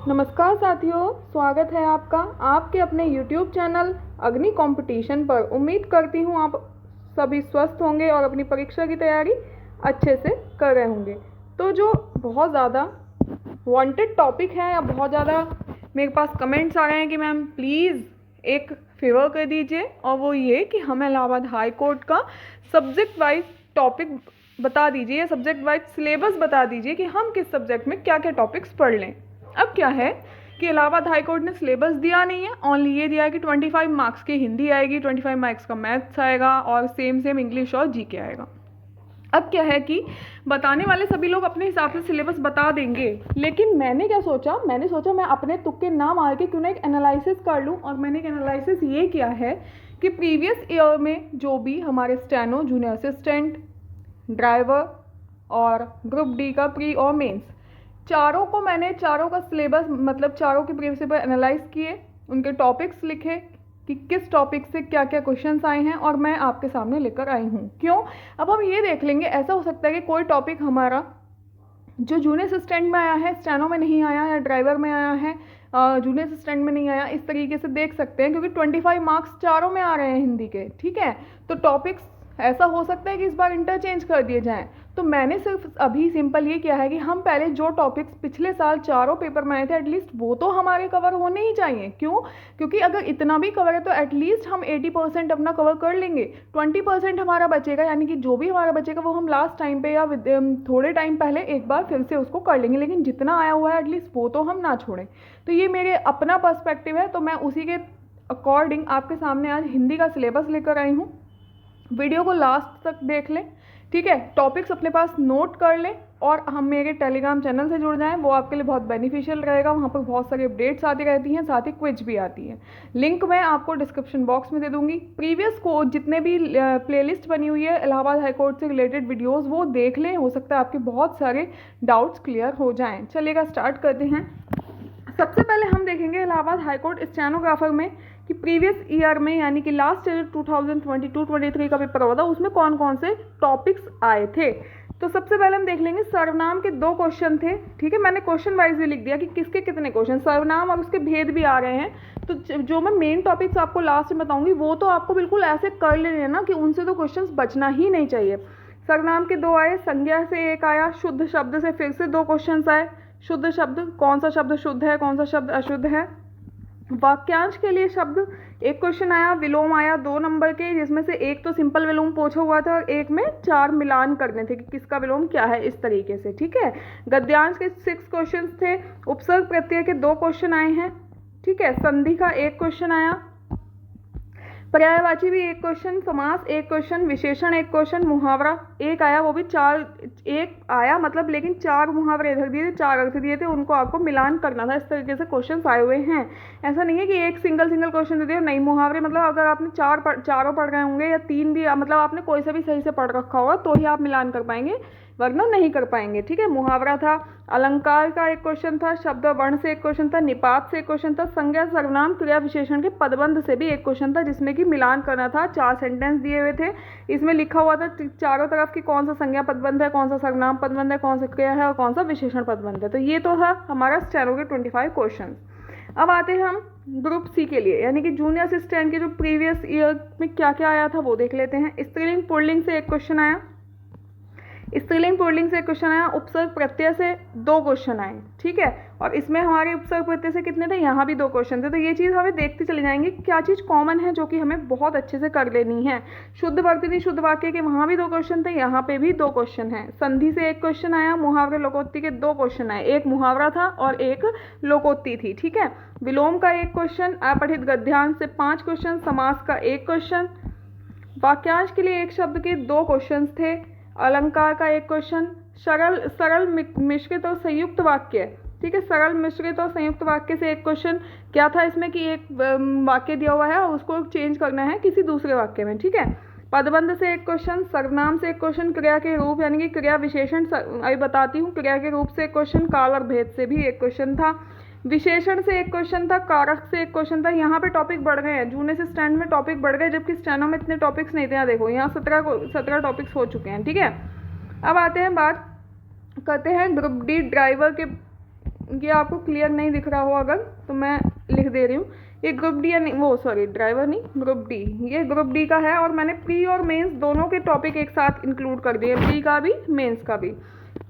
नमस्कार साथियों, स्वागत है आपका आपके अपने YouTube चैनल अग्नि कंपटीशन पर। उम्मीद करती हूँ आप सभी स्वस्थ होंगे और अपनी परीक्षा की तैयारी अच्छे से कर रहे होंगे। तो जो बहुत ज़्यादा वांटेड टॉपिक है या बहुत ज़्यादा मेरे पास कमेंट्स आ रहे हैं कि मैम प्लीज़ एक फेवर कर दीजिए, और वो ये कि हमें इलाहाबाद हाई कोर्ट का सब्जेक्ट वाइज टॉपिक बता दीजिए, सब्जेक्ट वाइज सिलेबस बता दीजिए कि हम किस सब्जेक्ट में क्या क्या टॉपिक्स पढ़ लें। अब क्या है कि इलाहाबाद हाई कोर्ट ने सिलेबस दिया नहीं है, ओनली ये दिया है कि 25 मार्क्स की हिंदी आएगी, 25 मार्क्स का मैथ्स आएगा और सेम इंग्लिश और जीके आएगा। अब क्या है कि बताने वाले सभी लोग अपने हिसाब से सिलेबस बता देंगे, लेकिन मैंने क्या सोचा, मैं अपने तुक्के ना मार के क्यों ना एक एनालिसिस कर लूँ। और मैंने एक एनालिसिस ये किया है कि प्रीवियस ईयर में जो भी हमारे स्टेनो, जूनियर असिस्टेंट, ड्राइवर और ग्रुप डी का प्री और मेंस, चारों का सिलेबस मतलब चारों के प्रीवियस पेपर एनालाइज किए, उनके टॉपिक्स लिखे कि किस टॉपिक से क्या क्या क्वेश्चंस आए हैं, और मैं आपके सामने लेकर आई हूँ। क्यों? अब हम ये देख लेंगे, ऐसा हो सकता है कि कोई टॉपिक हमारा जो जूनियर असिस्टेंट में आया है स्टेनो में नहीं आया, या ड्राइवर में आया है जूनियर असिस्टेंट में नहीं आया। इस तरीके से देख सकते हैं, क्योंकि 25 मार्क्स चारों में आ रहे हैं हिंदी के, ठीक है। तो टॉपिक्स ऐसा हो सकता है कि इस बार इंटरचेंज कर दिए जाएं। तो मैंने सिर्फ अभी सिंपल ये किया है कि हम पहले जो टॉपिक्स पिछले साल चारों पेपर में आए थे एटलीस्ट वो तो हमारे कवर होने ही चाहिए। क्यों? क्योंकि अगर इतना भी कवर है तो एटलीस्ट हम 80% अपना कवर कर लेंगे, 20% हमारा बचेगा, यानी कि जो भी हमारा बचेगा वो हम लास्ट टाइम पे या थोड़े टाइम पहले एक बार फिर से उसको कर लेंगे, लेकिन जितना आया हुआ है एटलीस्ट वो तो हम ना छोड़ें। तो ये मेरे अपना पर्सपेक्टिव है, तो मैं उसी के अकॉर्डिंग आपके सामने आज हिंदी का सिलेबस लेकर आई हूँ। वीडियो को लास्ट तक देख लें, ठीक है। टॉपिक्स अपने पास नोट कर लें और हम मेरे टेलीग्राम चैनल से जुड़ जाएं, वो आपके लिए बहुत बेनिफिशियल रहेगा। वहाँ पर बहुत सारी अपडेट्स आती रहती हैं, साथ ही क्विज भी आती है। लिंक मैं आपको डिस्क्रिप्शन बॉक्स में दे दूंगी। प्रीवियस को जितने भी प्लेलिस्ट बनी हुई है इलाहाबाद हाई कोर्ट से रिलेटेड वीडियोज़, वो देख लें, हो सकता है आपके बहुत सारे डाउट्स क्लियर हो जाएँ। चलिएगा स्टार्ट करते हैं। सबसे पहले हम देखेंगे इलाहाबाद हाई कोर्ट स्टेनोग्राफर में कि प्रीवियस ईयर में, यानी कि लास्ट ईयर 2022-23 का पेपर हुआ था, उसमें कौन कौन से टॉपिक्स आए थे। तो सबसे पहले हम देख लेंगे सर्वनाम के 2 क्वेश्चन थे, ठीक है। मैंने क्वेश्चन वाइज भी लिख दिया कि किसके कितने क्वेश्चन, सर्वनाम और उसके भेद भी आ रहे हैं। तो जो मैं मेन टॉपिक्स आपको लास्ट में बताऊंगी वो तो आपको बिल्कुल ऐसे कर लेने हैं ना कि उनसे तो क्वेश्चन बचना ही नहीं चाहिए। सर्वनाम के 2 आए, संज्ञा से 1 आया, शुद्ध शब्द से फिर से 2 क्वेश्चन आए। शुद्ध शब्द, कौन सा शब्द शुद्ध है, कौन सा शब्द अशुद्ध है। वाक्यांश के लिए शब्द 1 क्वेश्चन आया, विलोम आया 2 नंबर के, जिसमें से एक तो सिंपल विलोम पूछा हुआ था और एक में 4 मिलान करने थे कि किसका विलोम क्या है, इस तरीके से, ठीक है। गद्यांश के 6 क्वेश्चन थे, उपसर्ग प्रत्यय के 2 क्वेश्चन आए हैं, ठीक है। संधि का 1 क्वेश्चन आया, पर्यायवाची भी 1 क्वेश्चन, समास 1 क्वेश्चन, विशेषण 1 क्वेश्चन, मुहावरा 1 आया, वो भी 1 आया मतलब, लेकिन 4 मुहावरे इधर दिए थे, 4 अर्थ दिए थे, उनको आपको मिलान करना था। इस तरीके से क्वेश्चन आए हुए हैं। ऐसा नहीं है कि एक सिंगल क्वेश्चन दे दिए नहीं मुहावरे, मतलब अगर आपने चारों पढ़ रहे होंगे या 3 भी, मतलब आपने कोई सा भी सही से पढ़ रखा होगा तो ही आप मिलान कर पाएंगे, वरना नहीं कर पाएंगे, ठीक है। मुहावरा था, अलंकार का 1 क्वेश्चन था, शब्द वर्ण से 1 क्वेश्चन था, निपात से 1 क्वेश्चन था, संज्ञा सर्वनाम क्रिया विशेषण के पदबंध से भी 1 क्वेश्चन था, जिसमें कि मिलान करना था। 4 सेंटेंस दिए हुए थे, इसमें लिखा हुआ था चारों तरफ कि कौन सा संज्ञा पदबंध है, कौन सा सर्वनाम पदबंध है, कौन सा क्रिया है और कौन सा विशेषण पदबंध है। तो ये तो था हमारा स्टेनो के 25 क्वेश्चन। अब आते हैं हम ग्रुप सी के लिए, यानी कि जूनियर असिस्टेंट के जो प्रीवियस ईयर में क्या क्या आया था वो देख लेते हैं। स्त्रीलिंग पुल्लिंग से 1 क्वेश्चन आया, स्त्रीलिंग पुल्लिंग से 1 क्वेश्चन आया, उपसर्ग प्रत्यय से 2 क्वेश्चन आए, ठीक है। और इसमें हमारे उपसर्ग प्रत्यय से कितने थे, यहाँ भी 2 क्वेश्चन थे। तो ये चीज़ हमें देखते चले जाएंगे क्या चीज़ कॉमन है जो कि हमें बहुत अच्छे से कर लेनी है। शुद्ध वर्तनी शुद्ध वाक्य के वहाँ भी 2 क्वेश्चन थे, यहाँ पे भी 2 क्वेश्चन है। संधि से 1 क्वेश्चन आया, मुहावरे लोकोक्ति के 2 क्वेश्चन आए, एक मुहावरा था और एक लोकोक्ति थी, ठीक है। विलोम का 1 क्वेश्चन, अपठित गद्यांश से 5 क्वेश्चन, समास का 1 क्वेश्चन, वाक्यांश के लिए 1 शब्द के 2 क्वेश्चन थे, अलंकार का 1 क्वेश्चन, सरल मिश्रित और संयुक्त वाक्य, ठीक है। सरल मिश्रित और संयुक्त वाक्य से 1 क्वेश्चन, क्या था इसमें कि एक वाक्य दिया हुआ है और उसको चेंज करना है किसी दूसरे वाक्य में, ठीक है। पदबंध से 1 क्वेश्चन, सर्वनाम से 1 क्वेश्चन, क्रिया के रूप यानी कि क्रिया विशेषण अभी बताती हूँ, क्रिया के रूप से 1 क्वेश्चन, काल और भेद से भी 1 क्वेश्चन था, विशेषण से 1 क्वेश्चन था, कारक से 1 क्वेश्चन था। यहाँ पे टॉपिक बढ़ गए हैं, जूनियर से स्टैंड में टॉपिक बढ़ गए, जबकि स्टेनो में इतने टॉपिक्स नहीं थे। यहाँ देखो, यहाँ 17 टॉपिक्स हो चुके हैं, ठीक है। अब आते हैं, बात करते हैं ग्रुप डी ड्राइवर के ये आपको क्लियर नहीं दिख रहा हो अगर, तो मैं लिख दे रही हूँ। ये ग्रुप डी यानी वो सॉरी ड्राइवर नहीं, ग्रुप डी, ये ग्रुप डी का है और मैंने प्री और मेंस दोनों के टॉपिक एक साथ इंक्लूड कर दिए, प्री का भी मेंस का भी।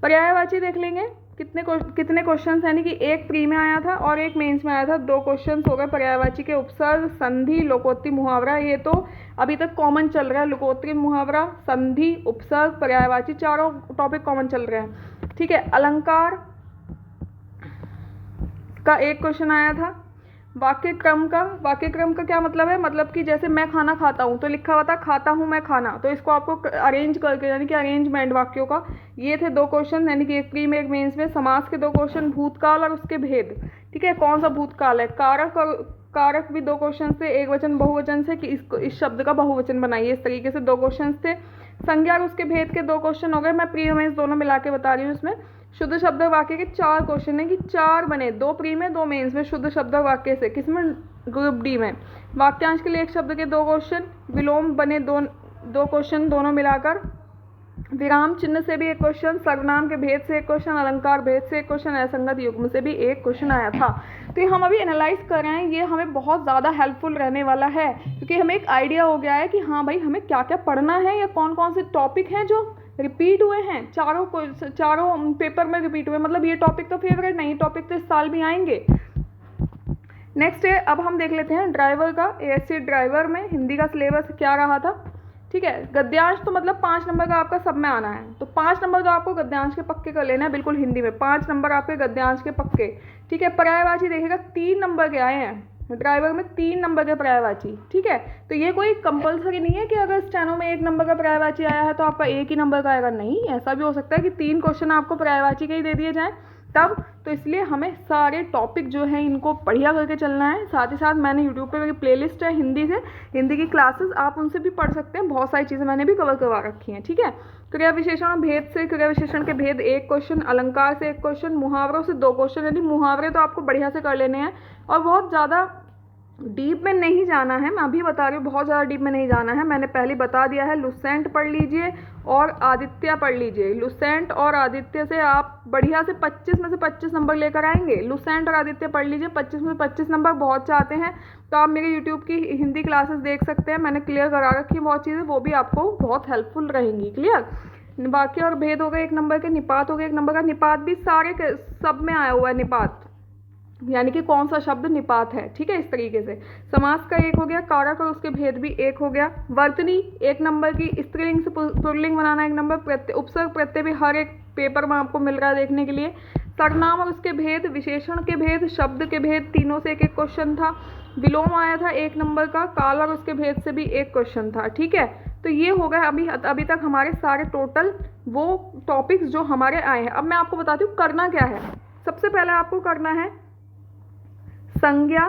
पर्यायवाची देख लेंगे कितने क्वेश्चन, यानी कि एक प्री में आया था और एक मेंस में आया था, 2 क्वेश्चन हो गए पर्यायवाची के। उपसर्ग, संधि, लोकोक्ति, मुहावरा, ये तो अभी तक कॉमन चल रहा है। लोकोक्ति, मुहावरा, संधि, उपसर्ग, पर्यायवाची, चारों टॉपिक कॉमन चल रहे हैं। ठीक है, अलंकार का एक क्वेश्चन आया था। वाक्य क्रम का क्या मतलब है, मतलब कि जैसे मैं खाना खाता हूँ तो लिखा हुआ था खाता हूँ मैं खाना, तो इसको आपको अरेंज करके, यानी कि अरेंजमेंट वाक्यों का, ये थे 2 क्वेश्चन, यानी कि एक प्री में एक मेंस में। समास के 2 क्वेश्चन, भूतकाल और उसके भेद। ठीक है, कौन सा भूतकाल है। कारक और कारक भी 2 क्वेश्चन थे, एक वचन बहुवचन से कि इस शब्द का बहुवचन बनाइए, इस तरीके से 2 क्वेश्चन थे। संज्ञा और उसके भेद के 2 क्वेश्चन हो गए, मैं प्री और मेंस दोनों मिला के बता रही हूँ इसमें। शुद्ध शब्द वाक्य के 4 क्वेश्चन है कि 4 बने, 2 प्री में 2 मेंस में, शुद्ध शब्द वाक्य से, किसमें, ग्रुप डी में। वाक्यांश के लिए एक शब्द के 2 क्वेश्चन, विलोम बने 2 क्वेश्चन दोनों मिलाकर, विराम चिन्ह से भी एक क्वेश्चन, सर्वनाम के भेद से एक क्वेश्चन, अलंकार भेद से एक क्वेश्चन, असंगत युग्म से भी एक क्वेश्चन आया था। तो ये हम अभी एनालाइज कर रहे हैं, ये हमें बहुत ज़्यादा हेल्पफुल रहने वाला है, क्योंकि हमें एक आइडिया हो गया है कि हाँ भाई हमें क्या क्या पढ़ना है या कौन कौन से टॉपिक हैं जो रिपीट हुए हैं, चारों पेपर में रिपीट हुए, मतलब ये टॉपिक तो फेवरेट नहीं, टॉपिक तो इस साल भी आएंगे। नेक्स्ट है, अब हम देख लेते हैं ड्राइवर का। एएससी ड्राइवर में हिंदी का सिलेबस क्या रहा था। ठीक है, गद्यांश तो मतलब 5 नंबर का आपका सब में आना है, तो 5 नंबर का आपको गद्यांश के पक्के कर लेना है, बिल्कुल हिंदी में 5 नंबर आपके गद्यांश के पक्के। ठीक है, पर्यायवाची देखिएगा 3 नंबर के आए हैं ड्राइवर में, 3 नंबर के पर्यायवाची। ठीक है, तो ये कोई कंपलसरी नहीं है कि अगर स्टेनो में 1 नंबर का पर्यायवाची आया है तो आपका 1 ही नंबर का आएगा, नहीं, ऐसा भी हो सकता है कि 3 क्वेश्चन आपको पर्यायवाची के ही दे दिए जाएं तब। तो इसलिए हमें सारे टॉपिक जो हैं इनको बढ़िया करके चलना है। साथ ही साथ मैंने यूट्यूब पे मेरी प्लेलिस्ट है हिंदी से, हिंदी की क्लासेस, आप उनसे भी पढ़ सकते हैं, बहुत सारी चीज़ें मैंने भी कवर करवा रखी हैं। ठीक है, क्रिया विशेषण और भेद से, क्रिया विशेषण के भेद 1 क्वेश्चन, अलंकार से 1 क्वेश्चन, मुहावरों से 2 क्वेश्चन, यानी मुहावरे तो आपको बढ़िया से कर लेने हैं और बहुत ज़्यादा डीप में नहीं जाना है, मैं अभी बता रही हूँ, बहुत ज़्यादा डीप में नहीं जाना है, मैंने पहले बता दिया है। लुसेंट पढ़ लीजिए और आदित्य पढ़ लीजिए, लुसेंट और आदित्य से आप बढ़िया से 25 में से 25 नंबर लेकर आएंगे। लुसेंट और आदित्य पढ़ लीजिए, 25 में से 25 नंबर बहुत चाहते हैं तो आप मेरे यूट्यूब की हिंदी क्लासेस देख सकते हैं, मैंने क्लियर करा रखी है बहुत चीज़ें, वो भी आपको बहुत हेल्पफुल रहेंगी। क्लियर। वाक्य और भेद हो गए 1 नंबर के, निपात हो गए 1 नंबर का, निपात भी सारे सब में आया हुआ है निपात, यानी कि कौन सा शब्द निपात है। ठीक है, इस तरीके से। समास का 1 हो गया, कारक और उसके भेद भी 1 हो गया, वर्तनी 1 नंबर की, स्त्रीलिंग से पुल्लिंग बनाना 1 नंबर, प्रत्यय, उपसर्ग प्रत्यय भी हर एक पेपर में आपको मिल रहा है देखने के लिए। सर्वनाम और उसके भेद, विशेषण के भेद, शब्द के भेद, तीनों से 1-1 क्वेश्चन था। विलोम आया था 1 नंबर का, काल और उसके भेद से भी 1 क्वेश्चन था। ठीक है, तो ये हो गए अभी तक हमारे सारे टोटल वो टॉपिक्स जो हमारे आए हैं। अब मैं आपको बताती हूँ करना क्या है। सबसे पहले आपको करना है संज्ञा,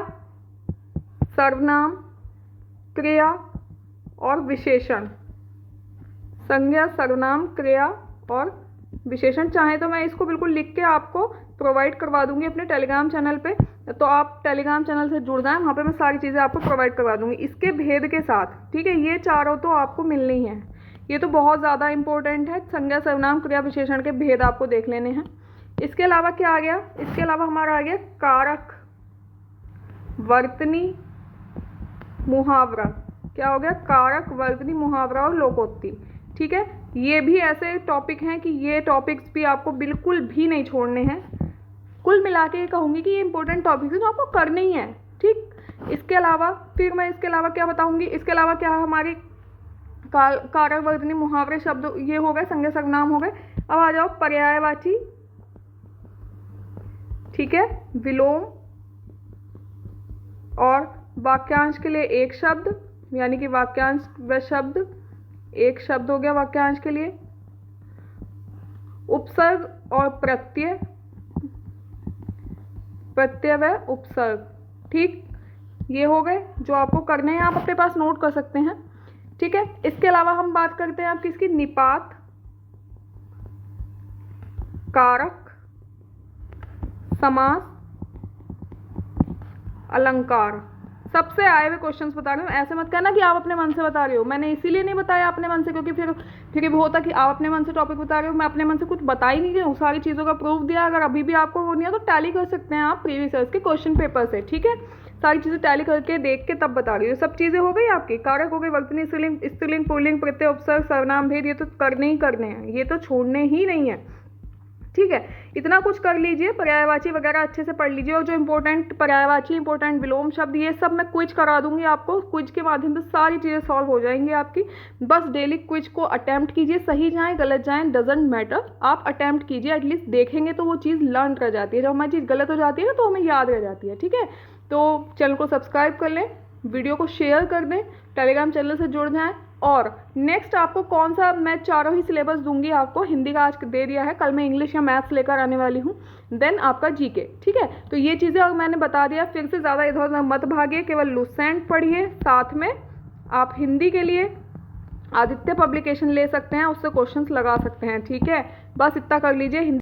सर्वनाम, क्रिया और विशेषण। संज्ञा, सर्वनाम, क्रिया और विशेषण। चाहे तो मैं इसको बिल्कुल लिख के आपको प्रोवाइड करवा दूंगी अपने टेलीग्राम चैनल पे, तो आप टेलीग्राम चैनल से जुड़ जाएं, वहाँ पे मैं सारी चीज़ें आपको प्रोवाइड करवा दूंगी इसके भेद के साथ। ठीक है, ये चारों तो आपको मिलनी है, ये तो बहुत ज़्यादा इंपॉर्टेंट है। संज्ञा, सर्वनाम, क्रिया, विशेषण के भेद आपको देख लेने हैं। इसके अलावा क्या आ गया, इसके अलावा हमारा आ गया कारक, वर्तनी, मुहावरा। क्या हो गया, कारक, वर्तनी, मुहावरा और लोकोक्ति। ठीक है, ये भी ऐसे टॉपिक हैं कि ये टॉपिक्स भी आपको बिल्कुल भी नहीं छोड़ने हैं। कुल मिला के ये कहूँगी कि ये इंपॉर्टेंट टॉपिक्स हैं तो आपको करने ही है। ठीक, इसके अलावा फिर मैं इसके अलावा क्या बताऊँगी, इसके अलावा क्या है हमारी कारक, वर्तनी, मुहावरे, शब्द, ये हो गए, संज्ञा, सर्वनाम हो गए। अब आ जाओ पर्यायवाची। ठीक है, विलोम और वाक्यांश के लिए 1 शब्द, यानी कि वाक्यांश व शब्द 1 शब्द हो गया वाक्यांश के लिए। उपसर्ग और प्रत्यय, प्रत्यय व उपसर्ग। ठीक, ये हो गए जो आपको करने हैं, आप अपने पास नोट कर सकते हैं। ठीक है, इसके अलावा हम बात करते हैं आप किसकी, निपात, कारक, समास, अलंकार। सबसे आए हुए क्वेश्चंस बता रही हूँ। ऐसे मत कहना कि आप अपने मन से बता रहे हो, मैंने इसीलिए नहीं बताया अपने मन से क्योंकि फिर ये होता कि आप अपने मन से टॉपिक बता रहे हो, मैं अपने मन से कुछ बता ही नहीं रही हूँ, सारी चीज़ों का प्रूफ दिया। अगर अभी भी आपको वो नहीं है तो टैली कर सकते हैं आप प्रीवियस ईयर्स के क्वेश्चन पेपर से, ठीक है। सारी चीज़ें टैली करके देख के तब बता रही हूँ। सब चीज़ें हो गई आपकी, कारक हो गई, वर्तनी, स्त्रीलिंग, स्त्रीलिंग, पुल्लिंग, प्रत्यय, उपसर्ग, सर्वनाम, भेद, ये तो करने ही करने हैं, ये तो छोड़ने ही नहीं है, ठीक है। इतना कुछ कर लीजिए, पर्यायवाची वगैरह अच्छे से पढ़ लीजिए, और जो इंपॉर्टेंट पर्यायवाची, इंपॉर्टेंट विलोम शब्द, ये सब मैं क्विज करा दूंगी आपको। क्विज के माध्यम से सारी चीज़ें सॉल्व हो जाएंगी आपकी। बस डेली क्विज को अटेम्प्ट कीजिए, सही जाए गलत जाए डजेंट मैटर, आप अटेम्प्ट कीजिए। एटलीस्ट देखेंगे तो वो चीज़ लर्न रह जाती है, जब हमारी चीज़ गलत हो जाती है ना तो हमें याद रह जाती है, ठीक है। तो चैनल को सब्सक्राइब कर लें, वीडियो को शेयर कर दें, टेलीग्राम चैनल से जुड़ जाएं। और नेक्स्ट आपको कौन सा, मैं चारों ही सिलेबस दूंगी आपको। हिंदी का आज दे दिया है, कल मैं इंग्लिश या मैथ्स लेकर आने वाली हूँ, देन आपका जीके, ठीक है। तो ये चीज़ें और मैंने बता दिया, फिर से ज़्यादा इधर उधर मत भागिए, केवल लुसेंट पढ़िए, साथ में आप हिंदी के लिए आदित्य पब्लिकेशन ले सकते हैं, उससे क्वेश्चंस लगा सकते हैं, ठीक है। बस इतना कर लीजिए। हिंदी